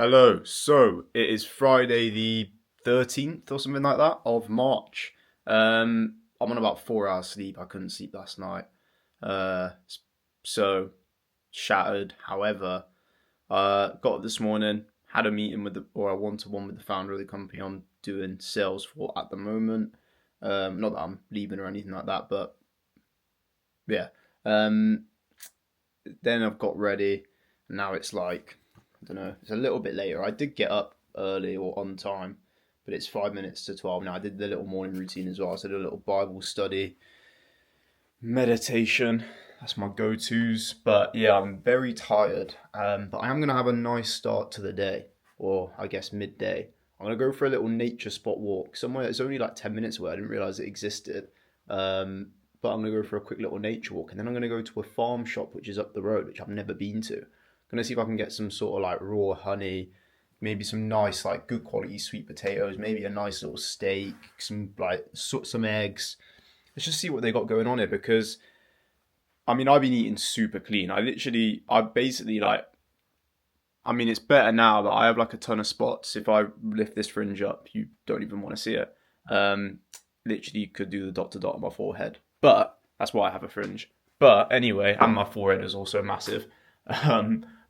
Hello. So it is Friday the 13th or something like that of March. I'm on about 4 hours sleep. I couldn't sleep last night. Uh, so shattered. However, got up this morning, had a meeting with or a one-to-one with the founder of the company I'm doing sales for at the moment. Not that I'm leaving or anything like that, but yeah. Um, then I've got ready. And now it's like, I don't know, it's a little bit later. I did get up early or on time, but it's 5 minutes to 12 now. I did the little morning routine as well. So I did a little Bible study, meditation. That's my go tos. But yeah, I'm very tired. But I am going to have a nice start to the day, or I guess midday. I'm going to go for a little nature spot walk somewhere. It's only like 10 minutes away. I didn't realize it existed. But I'm going to go for a quick little nature walk. And then I'm going to go to a farm shop, which is up the road, which I've never been to. I'm going to see if I can get some sort of like raw honey, maybe some nice, like good quality sweet potatoes, maybe a nice little steak, some eggs. Let's just see what they got going on here because I mean, I've been eating super clean. I basically like, I mean, it's better now that I have like a ton of spots. If I lift this fringe up, you don't even want to see it. Um, Literally, you could do the dot to dot on my forehead, but that's why I have a fringe. But anyway, and my forehead is also massive.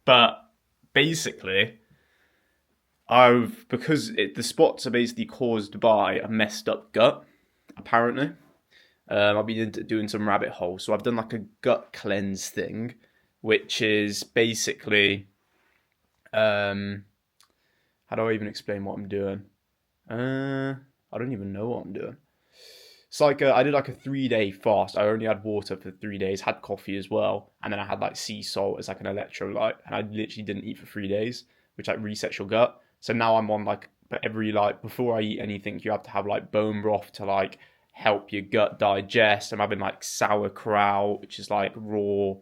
But basically, the spots are basically caused by a messed up gut. Apparently, I've been doing some rabbit holes, so I've done like a gut cleanse thing, which is basically how do I even explain what I'm doing? I don't even know what I'm doing. It's like I did like a 3 day fast. I only had water for 3 days, had coffee as well, and then I had like sea salt as like an electrolyte, and I literally didn't eat for 3 days, which like resets your gut. So now I'm on like every like before I eat anything, you have to have like bone broth to like help your gut digest. I'm having like sauerkraut, which is like raw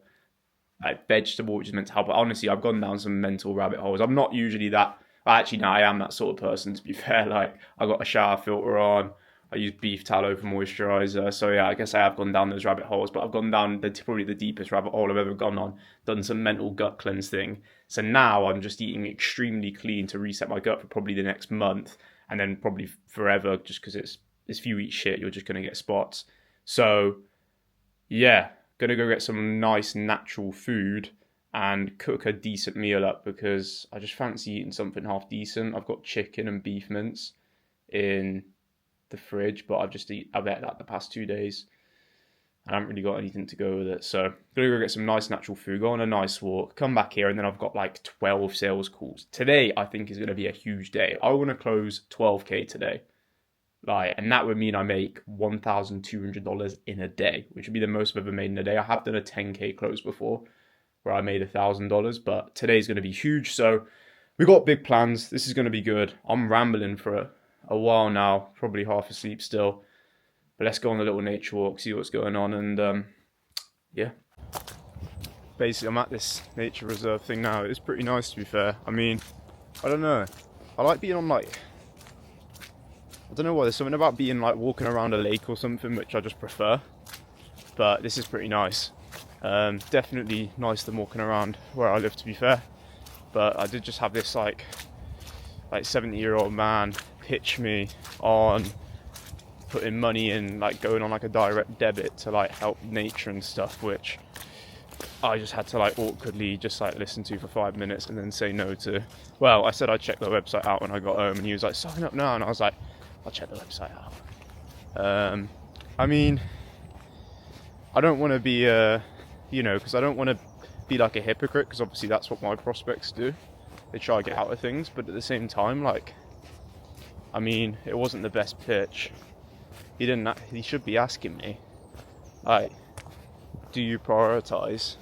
like vegetable, which is meant to help. But honestly, I've gone down some mental rabbit holes. I'm not usually that. Actually, no, I am that sort of person. To be fair, like I got a shower filter on. I use beef tallow for moisturizer. So yeah, I guess I have gone down those rabbit holes. But I've gone down probably the deepest rabbit hole I've ever gone on. Done some mental gut cleanse thing. So now I'm just eating extremely clean to reset my gut for probably the next month, and then probably forever. Just because it's if you eat shit, you're just gonna get spots. So yeah, gonna go get some nice natural food and cook a decent meal up because I just fancy eating something half decent. I've got chicken and beef mince in the fridge, but I've ate that the past 2 days. I haven't really got anything to go with it. So I'm gonna go get some nice natural food, go on a nice walk, come back here, and then I've got like 12 sales calls. Today I think is gonna be a huge day. I wanna close 12K today. Like, and that would mean I make $1,200 in a day, which would be the most I've ever made in a day. I have done a 10K close before where I made $1,000, but today's going to be huge. So we got big plans. This is going to be good. I'm rambling for a while now, probably half asleep still. But let's go on a little nature walk, see what's going on, and yeah. Basically, I'm at this nature reserve thing now. It's pretty nice, to be fair. I mean, I don't know. I like being on like I don't know why, there's something about being like walking around a lake or something which I just prefer. But this is pretty nice. Definitely nicer than walking around where I live, to be fair. But I did just have this like 70-year-old man pitch me on putting money in, like going on like a direct debit to like help nature and stuff, which I just had to like awkwardly just like listen to for 5 minutes and then say no to. Well, I said I'd check the website out when I got home, and he was like, sign up now, and I was like, I'll check the website out. I mean, I don't want to be, because I don't want to be like a hypocrite, because obviously that's what my prospects do. They try to get out of things, but at the same time, like, I mean, it wasn't the best pitch. He should be asking me, like, do you prioritize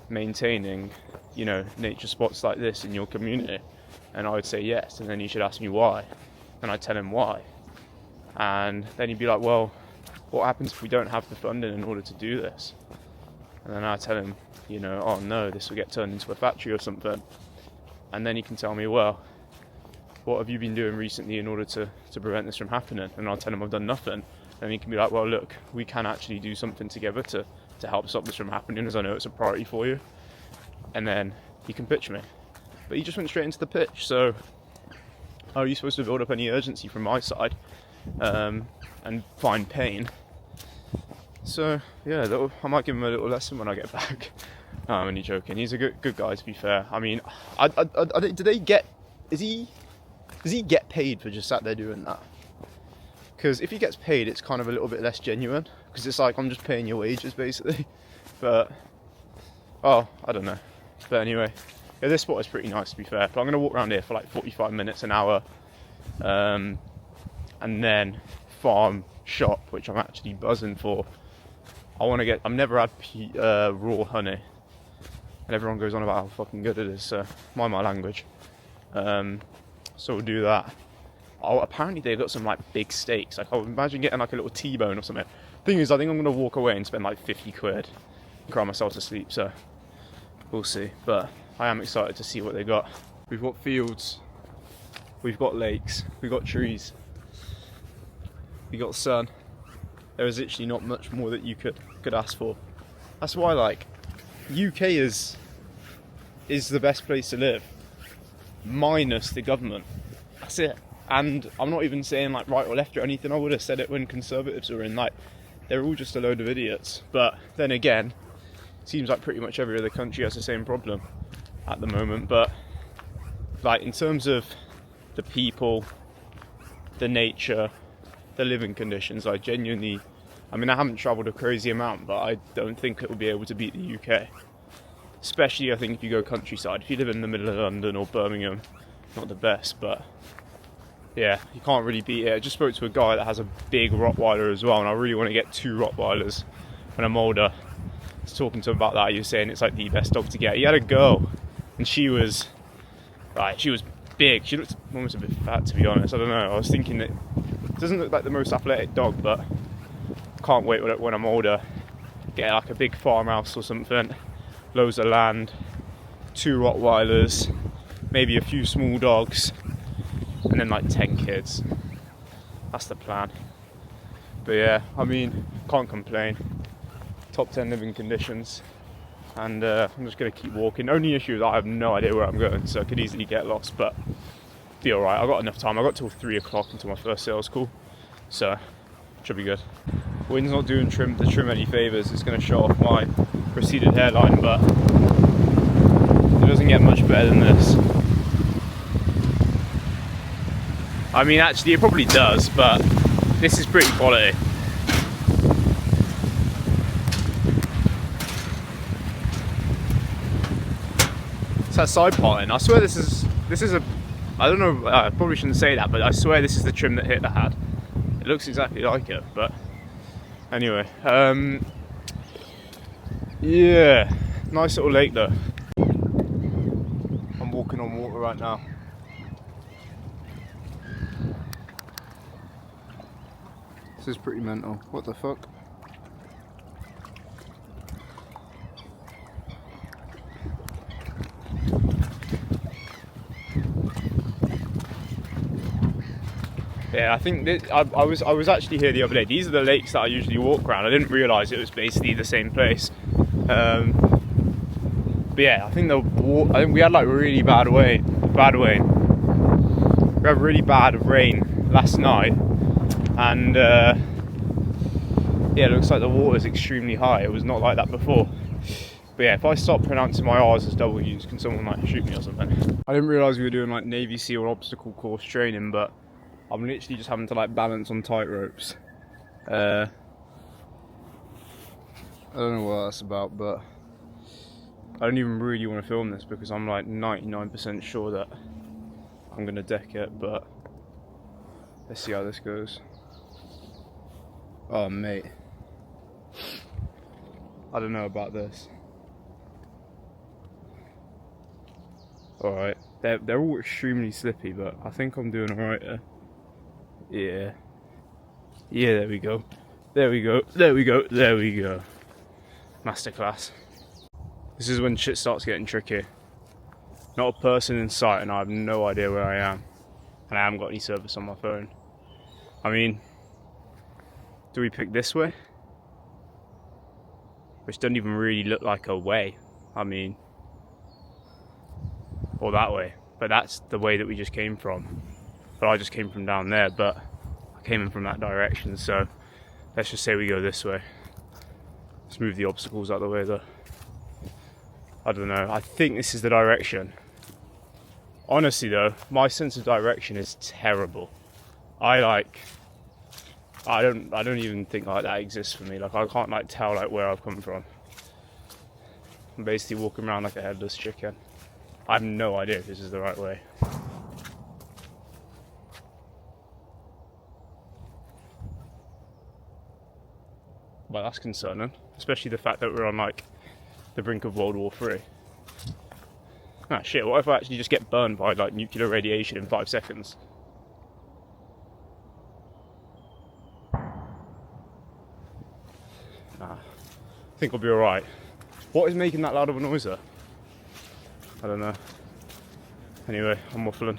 maintaining, nature spots like this in your community? And I would say yes, and then he should ask me why. And I'd tell him why. And then he'd be like, well, what happens if we don't have the funding in order to do this? And then I tell him, oh no, this will get turned into a factory or something. And then he can tell me, well, what have you been doing recently in order to prevent this from happening? And I'll tell him I've done nothing. And he can be like, well, look, we can actually do something together to help stop this from happening, as I know it's a priority for you. And then he can pitch me. but he just went straight into the pitch. So how are you supposed to build up any urgency from my side and find pain? So yeah, I might give him a little lesson when I get back. No, I'm only joking. He's a good guy, to be fair. I mean, do they get? Does he get paid for just sat there doing that? Because if he gets paid, it's kind of a little bit less genuine. Because it's like, I'm just paying your wages, basically. But I don't know. But anyway, yeah, this spot is pretty nice, to be fair. But I'm gonna walk around here for like 45 minutes, an hour, and then farm shop, which I'm actually buzzing for. I've never had raw honey. And everyone goes on about how fucking good it is, so mind my language. So we'll do that. Apparently they've got some like big steaks. Like, I would imagine getting like a little T-bone or something. Thing is, I think I'm gonna walk away and spend like 50 quid and cry myself to sleep, so we'll see. But I am excited to see what they got. We've got fields, we've got lakes, we've got trees, we got sun. There is literally not much more that you could ask for. That's why, like, UK is the best place to live, minus the government. That's it. And I'm not even saying like right or left or anything. I would have said it when Conservatives were in. Like, they're all just a load of idiots. But then again, it seems like pretty much every other country has the same problem at the moment. But like, in terms of the people, the nature, the living conditions, I genuinely, I mean, I haven't travelled a crazy amount, but I don't think it will be able to beat the UK. Especially, I think, if you go countryside. If you live in the middle of London or Birmingham, not the best, but yeah, you can't really beat it. I just spoke to a guy that has a big Rottweiler as well, and I really want to get 2 Rottweilers when I'm older. I was talking to him about that. He was saying it's like the best dog to get. He had a girl, and she was big. She looked almost a bit fat, to be honest. I don't know. I was thinking that it doesn't look like the most athletic dog, but can't wait when I'm older. Get like a big farmhouse or something, loads of land, 2 Rottweilers, maybe a few small dogs, and then like 10 kids. That's the plan. But yeah, I mean, can't complain. Top 10 living conditions, and I'm just gonna keep walking. Only issue is I have no idea where I'm going, so I could easily get lost, but be alright. I've got enough time. I've got till 3 o'clock until my first sales call, so should be good. Wind's not doing the trim any favours. It's going to show off my receded hairline, but it doesn't get much better than this. I mean, actually it probably does, but this is pretty quality. It's that side parting. I swear this is a, I don't know, I probably shouldn't say that, but I swear this is the trim that Hitler had. It looks exactly like it, but anyway, yeah, nice little lake though. I'm walking on water right now. This is pretty mental. What the fuck? Yeah, I think that I was actually here the other day. These are the lakes that I usually walk around. I didn't realise it was basically the same place. But yeah, I think we had like really bad rain. We had really bad rain last night, and yeah, it looks like the water's extremely high. It was not like that before. But yeah, if I stop pronouncing my R's as W's, can someone like shoot me or something? I didn't realise we were doing like Navy SEAL obstacle course training, but I'm literally just having to like balance on tight ropes. I don't know what that's about, but I don't even really want to film this because I'm like 99% sure that I'm gonna deck it, but let's see how this goes. Oh mate, I don't know about this. Alright, they're all extremely slippy, but I think I'm doing alright here. Yeah, there we go. Masterclass. This is when shit starts getting tricky. Not a person in sight, and I have no idea where I am. And I haven't got any service on my phone. I mean, do we pick this way? Which doesn't even really look like a way. I mean, or that way. But that's the way that we just came from. But I just came from down there, but I came in from that direction, so let's just say we go this way. Let's move the obstacles out of the way though. I don't know, I think this is the direction. Honestly though, my sense of direction is terrible. I don't even think like that exists for me. Like I can't like tell like where I've come from. I'm basically walking around like a headless chicken. I have no idea if this is the right way. Well, that's concerning, especially the fact that we're on like the brink of World War III. Ah shit, what if I actually just get burned by like nuclear radiation in 5 seconds? Nah, I think I'll be alright. What is making that loud of a noise though? I don't know. Anyway, I'm waffling.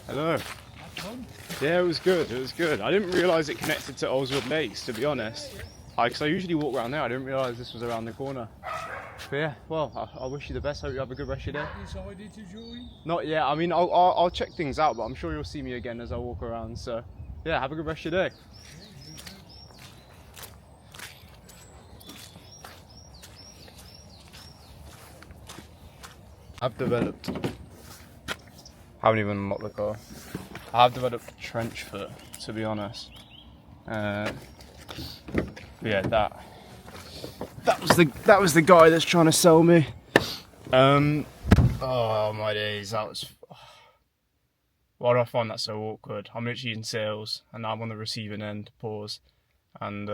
Hello. Yeah, it was good. It was good. I didn't realise it connected to Oswald Lakes, to be honest. Because I usually walk around there. I didn't realise this was around the corner. But yeah, well, I wish you the best. Hope you have a good rest of your day. Decided to join? Not yet. I mean, I'll check things out, but I'm sure you'll see me again as I walk around. So yeah, have a good rest of your day. I've developed. I haven't even unlocked the car. I've developed trench foot, to be honest. Yeah, that was the guy that's trying to sell me. Oh my days, that was. Why do I find that so awkward? I'm literally in sales, and now I'm on the receiving end. Pause, and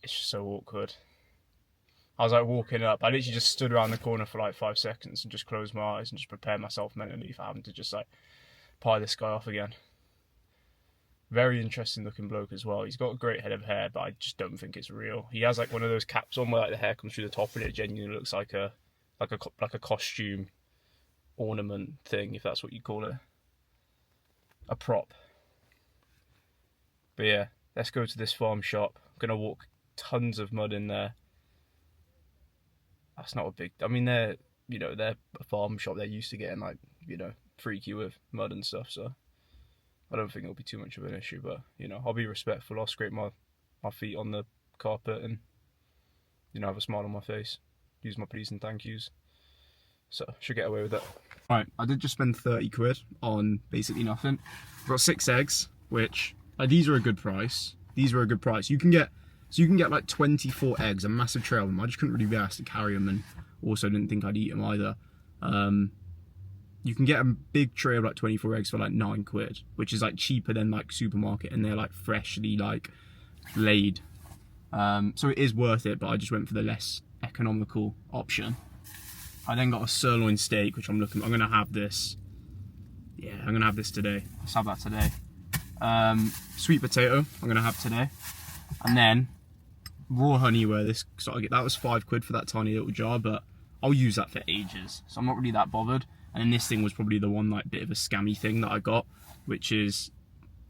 it's just so awkward. I was like walking up. I literally just stood around the corner for like 5 seconds and just closed my eyes and just prepared myself mentally for having to just like pie this guy off again. Very interesting looking bloke as well. He's got a great head of hair, but I just don't think it's real. He has like one of those caps on where like the hair comes through the top, and it genuinely looks like a costume ornament thing, if that's what you call it, a prop. But yeah, let's go to this farm shop. I'm gonna walk tons of mud in there. That's not a big. I mean, they're a farm shop. They're used to getting like freaky with mud and stuff. So I don't think it'll be too much of an issue. But I'll be respectful. I'll scrape my feet on the carpet and have a smile on my face. Use my please and thank yous. So should get away with it. Right, I did just spend 30 quid on basically nothing. I've got 6 eggs, which these are a good price. You can get like 24 eggs, a massive tray of them. I just couldn't really be asked to carry them, and also didn't think I'd eat them either. You can get a big tray of like 24 eggs for like 9 quid, which is like cheaper than like supermarket, and they're like freshly like laid. So it is worth it, but I just went for the less economical option. I then got a sirloin steak, which I'm gonna have this. Yeah, I'm gonna have this today. Let's have that today. Sweet potato, I'm gonna have today. And then raw honey, where this started, that was 5 quid for that tiny little jar, but I'll use that for ages, so I'm not really that bothered. And then this thing was probably the one like bit of a scammy thing that I got, which is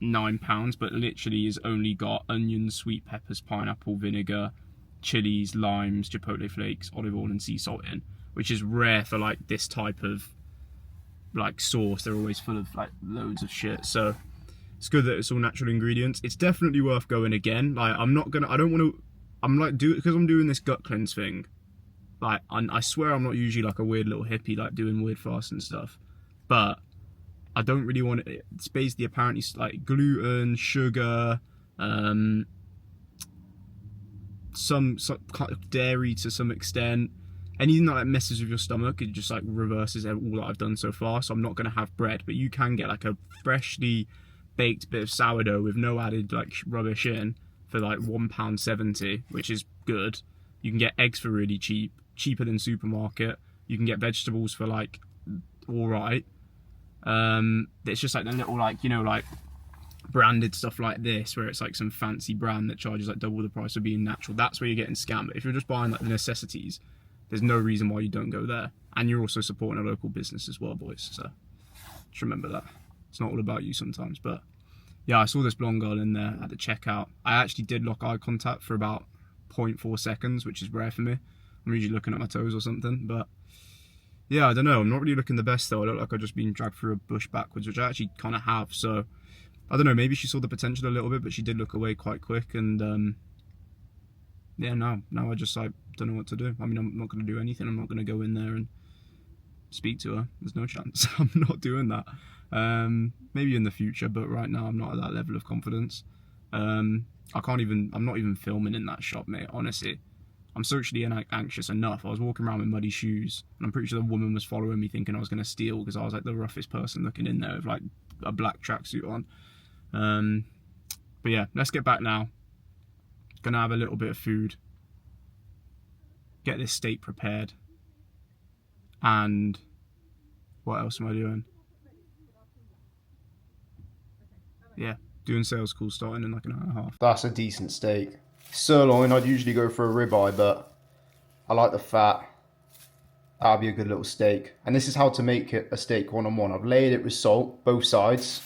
£9, but literally has only got onions, sweet peppers, pineapple, vinegar, chilies, limes, chipotle flakes, olive oil and sea salt in, which is rare for like this type of like sauce. They're always full of like loads of shit, so it's good that it's all natural ingredients. It's definitely worth going again. Like I'm doing this gut cleanse thing. Like I swear I'm not usually like a weird little hippie like doing weird fasts and stuff, but I don't really want it. It's basically apparently like gluten, sugar, some kind of dairy to some extent. Anything that like messes with your stomach, it just like reverses all that I've done so far. So I'm not gonna have bread, but you can get like a freshly baked bit of sourdough with no added like rubbish in for like £1.70, which is good. You can get eggs for really cheap, cheaper than supermarket. You can get vegetables for like alright. It's just like the little like like branded stuff like this, where it's like some fancy brand that charges like double the price of being natural. That's where you're getting scammed. But if you're just buying like the necessities, there's no reason why you don't go there. And you're also supporting a local business as well, boys. So just remember that. It's not all about you sometimes, but Yeah, I saw this blonde girl in there at the checkout. I actually did lock eye contact for about 0.4 seconds, which is rare for me. I'm usually looking at my toes or something, but yeah, I don't know. I'm not really looking the best though. I look like I've just been dragged through a bush backwards, which I actually kind of have. So I don't know. Maybe she saw the potential a little bit, but she did look away quite quick. And yeah, now I just like don't know what to do. I mean, I'm not going to do anything. I'm not going to go in there and speak to her. There's no chance. I'm not doing that. Maybe in the future, but right now I'm not at that level of confidence. I'm not even filming in that shop, mate. Honestly, I'm socially anxious enough. I was walking around with muddy shoes, and I'm pretty sure the woman was following me, thinking I was going to steal because I was like the roughest person looking in there with like a black tracksuit on. But yeah, let's get back now. Gonna have a little bit of food, get this steak prepared, and what else am I doing? Yeah, doing sales calls starting in like an hour and a half. That's a decent steak. Sirloin, I'd usually go for a ribeye, but I like the fat. That'll be a good little steak. And this is how to make it a steak one-on-one. I've layered it with salt, both sides.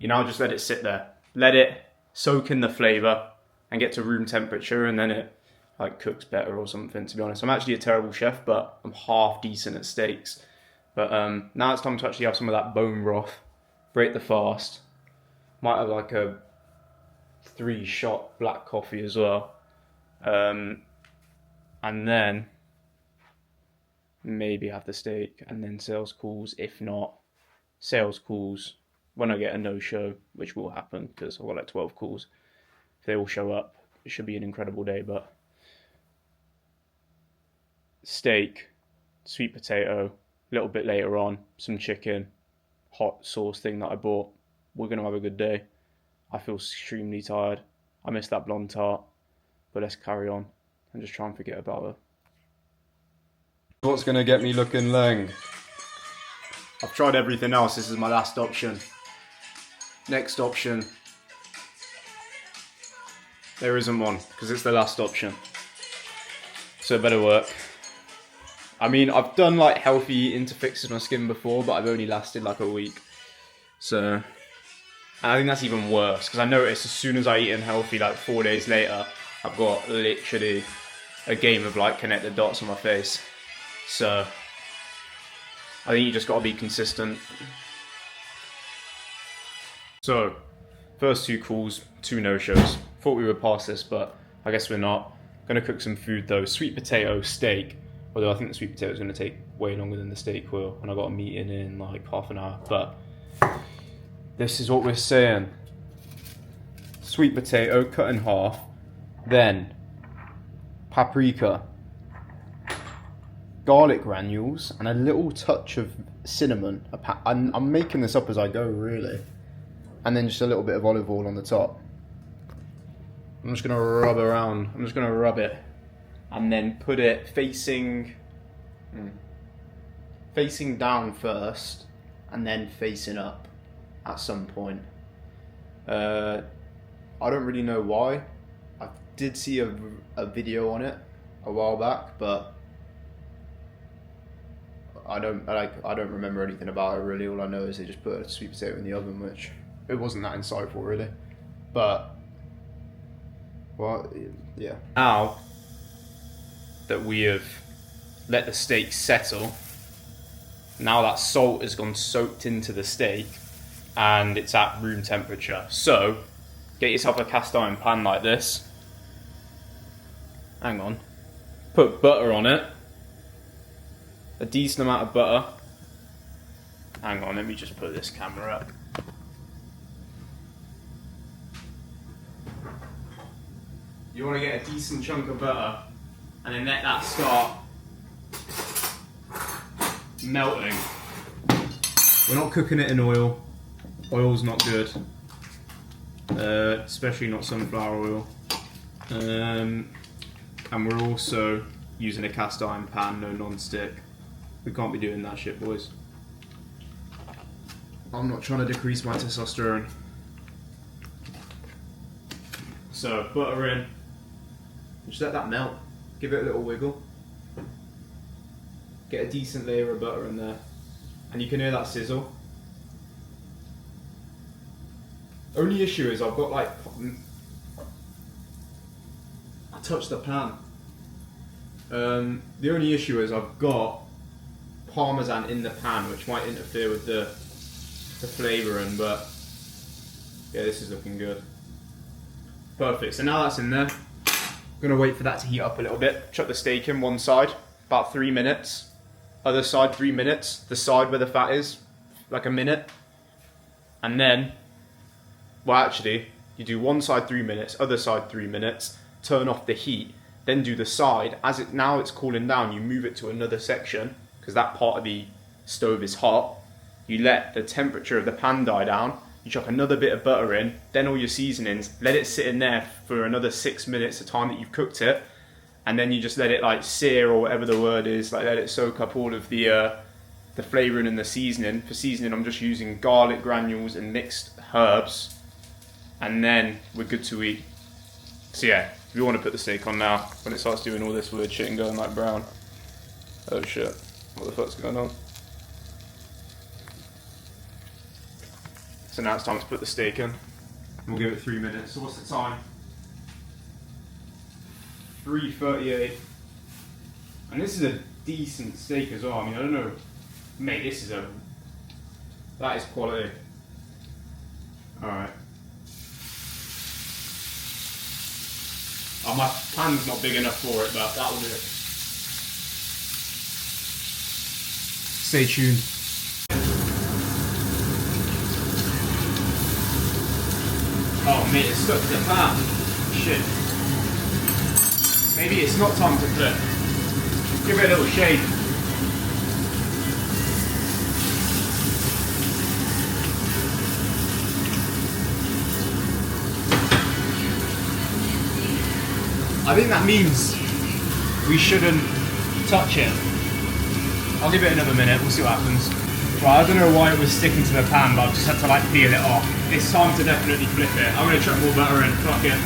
You now just let it sit there. Let it soak in the flavour and get to room temperature, and then it like cooks better or something, to be honest. I'm actually a terrible chef, but I'm half decent at steaks. But now it's time to actually have some of that bone broth. Break the fast. Might have like a 3-shot black coffee as well. And then maybe have the steak and then sales calls. If not, sales calls when I get a no-show, which will happen because I've got like 12 calls. If they all show up, it should be an incredible day. But steak, sweet potato, a little bit later on, some chicken, hot sauce thing that I bought. We're going to have a good day. I feel extremely tired. I miss that blonde tart. But let's carry on and just try and forget about her. What's going to get me looking lang? I've tried everything else. This is my last option. Next option. There isn't one because it's the last option. So it better work. I mean, I've done like healthy eating to fix my skin before, but I've only lasted like a week. So, and I think that's even worse because I noticed as soon as I eat unhealthy, like 4 days later, I've got literally a game of like connect the dots on my face. So, I think you just got to be consistent. So, first 2 calls, 2 no-shows. Thought we were past this, but I guess we're not. Gonna cook some food though. Sweet potato steak. Although I think the sweet potato is going to take way longer than the steak will, and I got a meeting in like half an hour. But this is what we're saying: sweet potato cut in half, then paprika, garlic granules, and a little touch of cinnamon. I'm making this up as I go, really, and then just a little bit of olive oil on the top. I'm just gonna rub around. I'm just gonna rub it. And then put it facing down first, and then facing up at some point. I don't really know why. I did see a video on it a while back, but I don't remember anything about it really. All I know is they just put a sweet potato in the oven, which it wasn't that insightful really. But well, yeah. Now that we have let the steak settle, now that salt has gone soaked into the steak and it's at room temperature. So get yourself a cast iron pan like this. Hang on. Put butter on it. A decent amount of butter. Hang on, let me just put this camera up. You want to get a decent chunk of butter and then let that start melting. We're not cooking it in oil. Oil's not good, especially not sunflower oil. And we're also using a cast iron pan, no non-stick. We can't be doing that shit, boys. I'm not trying to decrease my testosterone. So, butter in. Just let that melt. Give it a little wiggle. Get a decent layer of butter in there. And you can hear that sizzle. Only issue is I've got like, I touched the pan. The only issue is I've got Parmesan in the pan, which might interfere with the flavouring, but yeah, this is looking good. Perfect, so now that's in there. I'm gonna wait for that to heat up a little bit. Chuck the steak in one side, about 3 minutes. Other side, 3 minutes. The side where the fat is, like a minute. And then, well actually, you do one side 3 minutes, other side 3 minutes, turn off the heat, then do the side. Now it's cooling down, you move it to another section, because that part of the stove is hot. You let the temperature of the pan die down, you chuck another bit of butter in, then all your seasonings, let it sit in there for another 6 minutes, the time that you've cooked it, and then you just let it like sear, or whatever the word is, like let it soak up all of the flavouring and the seasoning. For seasoning, I'm just using garlic granules and mixed herbs, and then we're good to eat. So yeah, if you want to put the steak on now, when it starts doing all this weird shit and going like brown. Oh shit, what the fuck's going on? So now it's time to put the steak in. We'll give it 3 minutes. So what's the time? 3:38. And this is a decent steak as well. I mean, I don't know. Mate, that is quality. Alright. Oh, my pan's not big enough for it, but that'll do it. Stay tuned. Oh mate, it's stuck to the pan. Shit. Maybe it's not time to flip. Give it a little shake. I think that means we shouldn't touch it. I'll give it another minute, we'll see what happens. Right, I don't know why it was sticking to the pan, but I've just had to like peel it off. It's time to definitely flip it. I'm going to chuck more butter in, fuck it.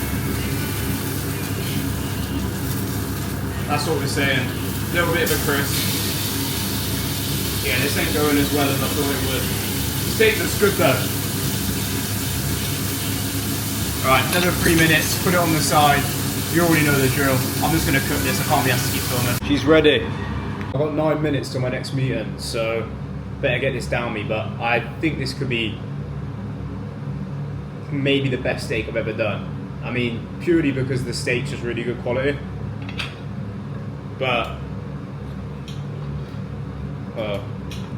That's what we're saying. A little bit of a crisp. Yeah, this ain't going as well as I thought it would. Steak looks good though. Alright, another 3 minutes, put it on the side. You already know the drill. I'm just going to cook this, I can't be asked to keep filming. She's ready. I've got 9 minutes till my next meeting, so better get this down me, but I think this could be maybe the best steak I've ever done. I mean, purely because the steak's just really good quality. But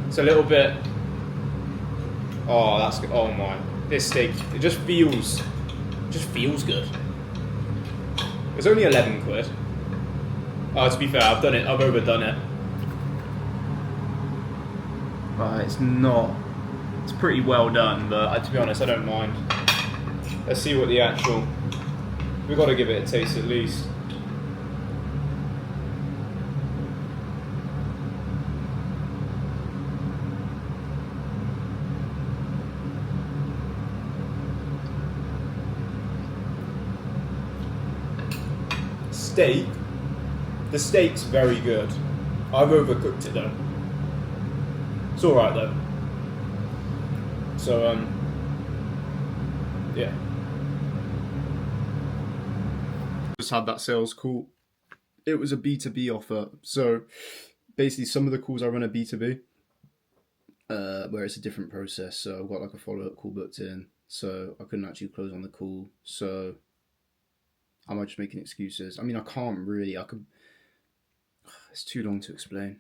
it's a little bit. Oh, that's good. Oh my, this steak, it just feels good. It's only 11 quid. Oh, to be fair, I've overdone it. It's not. It's pretty well done, but to be honest, I don't mind. Let's see what the actual. We've got to give it a taste at least. Steak. The steak's very good. I've overcooked it though. It's alright though. So, yeah. Just had that sales call. It was a B2B offer. So, basically some of the calls I run are B2B. Where it's a different process. So I've got like a follow-up call booked in. So I couldn't actually close on the call. So I might just making excuses. I mean, I can't really. I could. It's too long to explain.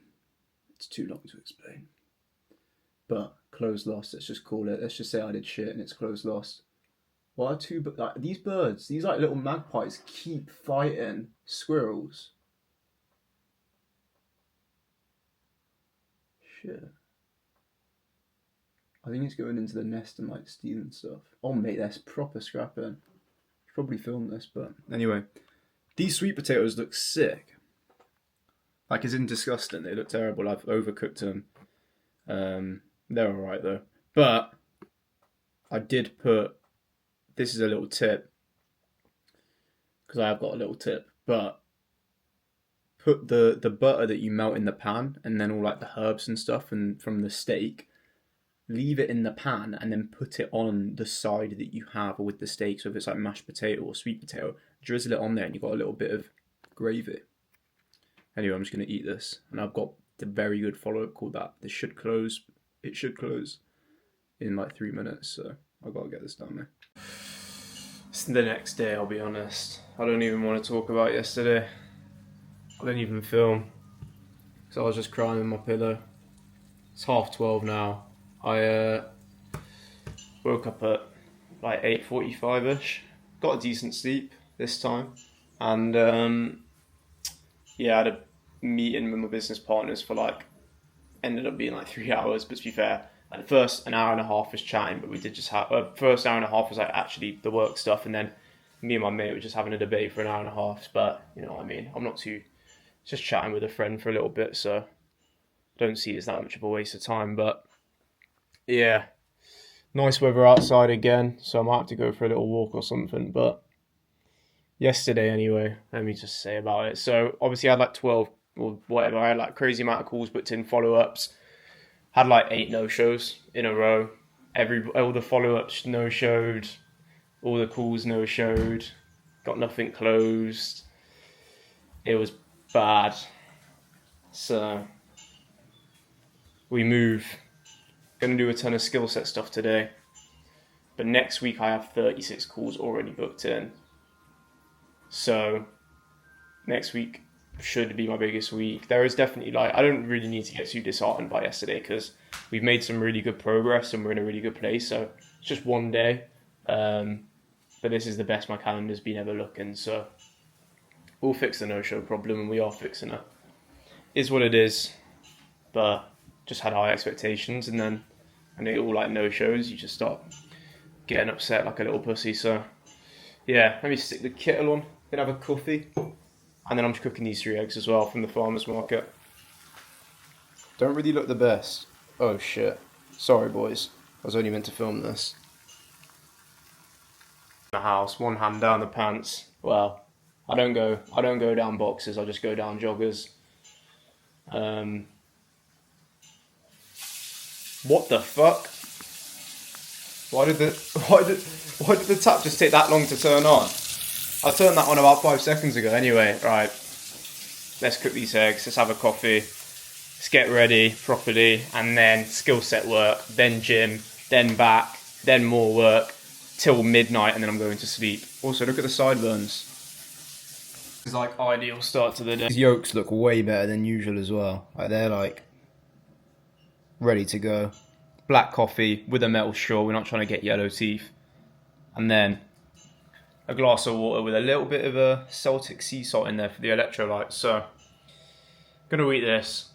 But closed lost. Let's just call it. Let's just say I did shit and it's closed lost. Why are these birds? These like little magpies keep fighting squirrels. Shit. I think it's going into the nest and like stealing stuff. Oh mate, that's proper scrapping. Probably filmed this, but anyway, these sweet potatoes look sick. Like, as in disgusting. They look terrible. I've overcooked them. They're alright though. But I did put. This is a little tip, because I have got a little tip. But put the butter that you melt in the pan, and then all like the herbs and stuff, and from the steak, leave it in the pan, and then put it on the side that you have with the steak. So if it's like mashed potato or sweet potato, drizzle it on there, and you've got a little bit of gravy. Anyway, I'm just going to eat this, and I've got the very good follow-up called that. This should close. It should close in like 3 minutes, so I've got to get this done now. It's the next day, I'll be honest. I don't even want to talk about yesterday. I didn't even film, because I was just crying in my pillow. It's 12:30 now. I woke up at like 8:45ish. Got a decent sleep this time, and I had a meeting with my business partners for like, ended up being like 3 hours. But to be fair, like the first an hour and a half was chatting, but we did just have first hour and a half was like actually the work stuff, and then me and my mate were just having a debate for an hour and a half. But you know what I mean. I'm not too just chatting with a friend for a little bit, so don't see it as that much of a waste of time. But yeah, nice weather outside again, so I might have to go for a little walk or something. But yesterday anyway, let me just say about it. So obviously I had like 12 or whatever, I had like crazy amount of calls booked in, follow-ups. Had like 8 no-shows in a row. All the follow-ups no-showed, all the calls no-showed, got nothing closed. It was bad. So we move. Gonna do a ton of skill set stuff today. But next week I have 36 calls already booked in. So next week should be my biggest week. There is definitely like, I don't really need to get too disheartened by yesterday, because we've made some really good progress and we're in a really good place. So it's just one day. But this is the best my calendar's been ever looking. So we'll fix the no-show problem, and we are fixing it. Is what it is. But just had high expectations, and then when they all like no-shows, you just start getting upset like a little pussy. So yeah, let me stick the kettle on, then have a coffee, and then I'm just cooking these 3 eggs as well from the farmer's market. Don't really look the best. Oh shit. Sorry boys, I was only meant to film this. The house, one hand down the pants. Well, I don't go down boxers, I just go down joggers. What the fuck? Why did the tap just take that long to turn on? I turned that on about 5 seconds ago. Anyway, right. Let's cook these eggs. Let's have a coffee. Let's get ready properly, and then skill set work, then gym, then back, then more work till midnight, and then I'm going to sleep. Also, look at the sideburns. It's like ideal start to the day. These yolks look way better than usual as well. Like they're like ready to go. Black coffee with a metal straw. We're not trying to get yellow teeth. And then a glass of water with a little bit of a Celtic sea salt in there for the electrolytes. So, gonna eat this,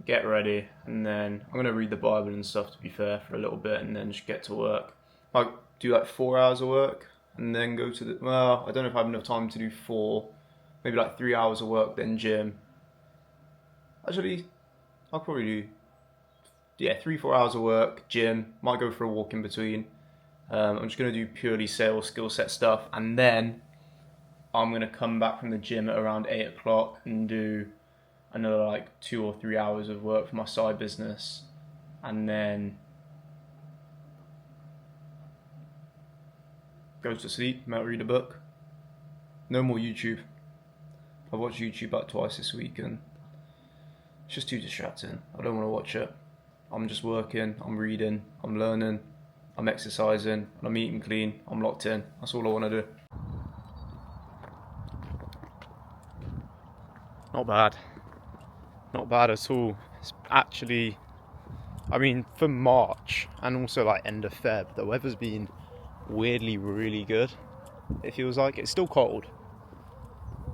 get ready, and then I'm gonna read the Bible and stuff, to be fair, for a little bit, and then just get to work. Like, do like 4 hours of work, and then go to the, well, I don't know if I have enough time to do 4, maybe like 3 hours of work, then gym. Actually, I'll probably do, 3-4 hours of work, gym, might go for a walk in between. I'm just going to do purely sales skill set stuff, and then I'm going to come back from the gym at around 8 o'clock and do another like 2 or 3 hours of work for my side business, and then go to sleep, might read a book. No more YouTube. I've watched YouTube like twice this week, and it's just too distracting. I don't want to watch it. I'm just working, I'm reading, I'm learning, I'm exercising, and I'm eating clean, I'm locked in. That's all I want to do. Not bad. Not bad at all. It's actually, I mean, for March and also like end of Feb, the weather's been weirdly really good. It feels like it's still cold.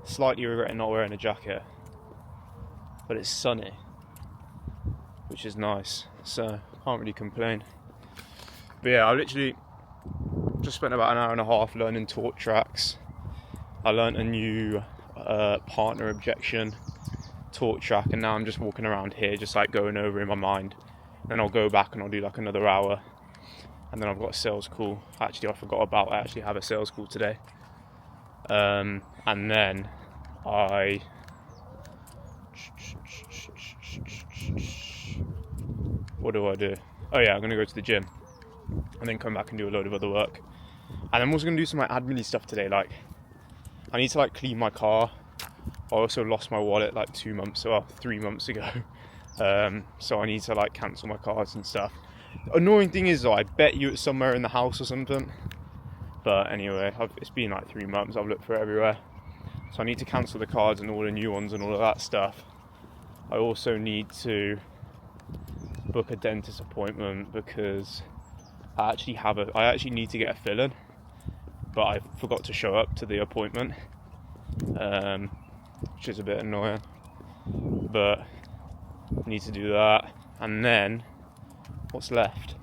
Slightly regretting not wearing a jacket, but it's sunny, which is nice. So can't really complain. But yeah, I literally just spent about an hour and a half learning talk tracks. I learned a new partner objection talk track, and now I'm just walking around here just like going over in my mind. Then I'll go back and I'll do like another hour, and then I've got a sales call. Actually, I forgot about, I actually have a sales call today. And then what do? oh yeah, I'm gonna go to the gym and then come back and do a load of other work. And I'm also gonna do some like admin stuff today. Like I need to like clean my car. I also lost my wallet like 3 months ago. So I need to like cancel my cards and stuff. The annoying thing is though, I bet you it's somewhere in the house or something. But anyway, it's been like 3 months. I've looked for it everywhere. So I need to cancel the cards and order new ones and all of that stuff. I also need to book a dentist appointment because I actually need to get a fill-in, but I forgot to show up to the appointment, which is a bit annoying. But I need to do that, and then what's left?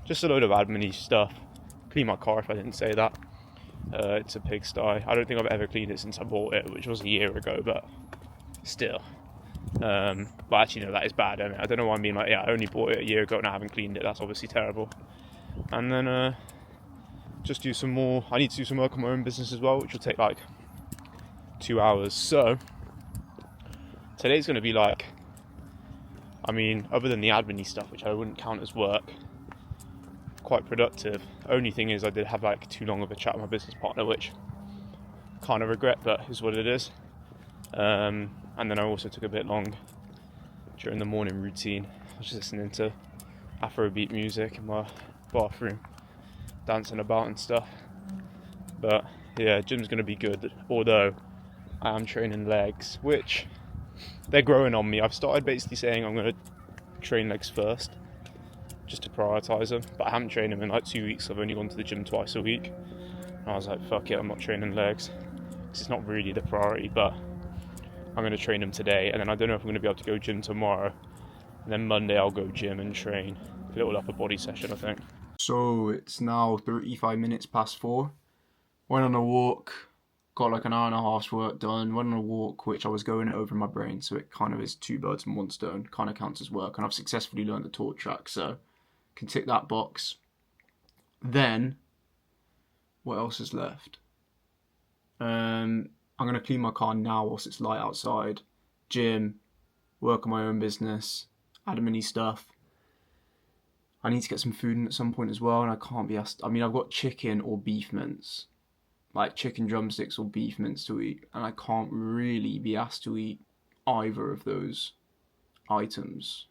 Just a load of admin-y stuff. Clean my car if I didn't say that. It's a pigsty. I don't think I've ever cleaned it since I bought it, which was a year ago, but still. But actually, no, that is bad, isn't it? I don't know why I'm being like, yeah, I only bought it a year ago and I haven't cleaned it. That's obviously terrible. And then just do some more. I need to do some work on my own business as well, which will take like 2 hours. So today's going to be like, I mean, other than the admin-y stuff, which I wouldn't count as work, quite productive. Only thing is I did have like too long of a chat with my business partner, which kind of regret, but is what it is. And then I also took a bit long during the morning routine. I was just listening to Afrobeat music in my bathroom, dancing about and stuff. But yeah, gym's going to be good, although I am training legs, which they're growing on me. I've started basically saying I'm going to train legs first, just to prioritise them, but I haven't trained them in like 2 weeks. I've only gone to the gym twice a week, and I was like, fuck it, I'm not training legs, because it's not really the priority, but I'm going to train them today, and then I don't know if I'm going to be able to go gym tomorrow, and then Monday I'll go gym and train a little upper body session, I think. So it's now 35 minutes past 4. Went on a walk, got like an hour and a half's work done. Went on a walk, which I was going over in my brain, so it kind of is 2 birds and 1 stone, kind of counts as work, and I've successfully learned the talk track, so can tick that box. Then, what else is left? I'm going to clean my car now whilst it's light outside, gym, work on my own business, admin-y stuff. I need to get some food in at some point as well, and I can't be asked. I mean, I've got chicken or beef mince, like chicken drumsticks or beef mince to eat, and I can't really be asked to eat either of those items.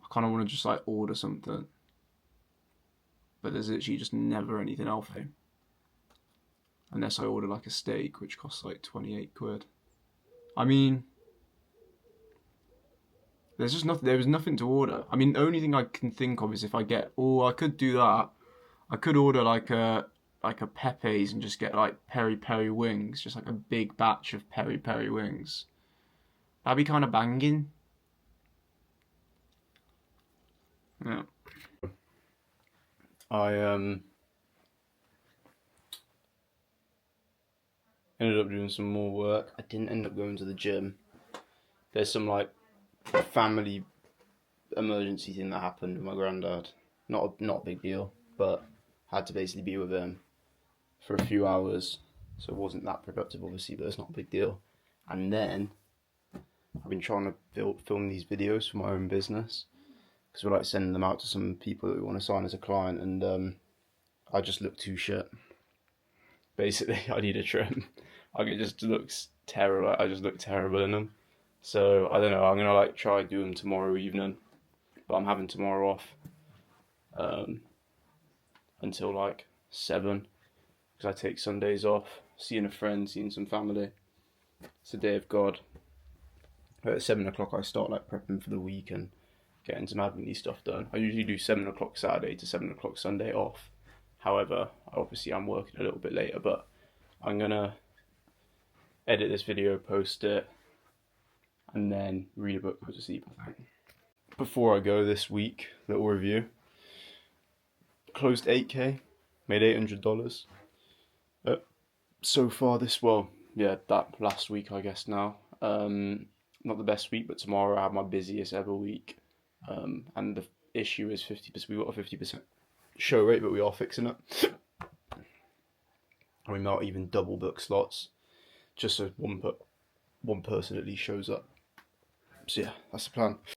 I kind of want to just like order something, but there's literally just never anything healthy. Unless I order like a steak, which costs like 28 quid. I mean, there was nothing to order. I mean, the only thing I can think of is if I could do that. I could order like a Pepe's and just get like peri peri wings, just like a big batch of peri peri wings. That'd be kind of banging. Yeah. I ended up doing some more work. I didn't end up going to the gym. There's some like family emergency thing that happened with my granddad. Not a big deal, but had to basically be with him for a few hours, so it wasn't that productive obviously, but it's not a big deal. And then I've been trying to film these videos for my own business, because we're like sending them out to some people that we want to sign as a client, and I just look too shit. Basically, I need a trim. Like, it just looks terrible. I just look terrible in them. So I don't know. I'm gonna like try do them tomorrow evening, but I'm having tomorrow off until like 7, because I take Sundays off, seeing a friend, seeing some family. It's the day of God. At 7 o'clock I start like prepping for the week and getting some admin stuff done. I usually do 7 o'clock Saturday to 7 o'clock Sunday off. However, obviously I'm working a little bit later, but I'm gonna edit this video, post it, and then read a book, go to sleep, I think. Before I go this week, little review. Closed 8K, made $800. So far that last week I guess now. Not the best week, but tomorrow I have my busiest ever week. And the issue is 50%. We got a 50% show rate, but we are fixing it. And we might even double book slots, just so one person at least shows up. So yeah, that's the plan.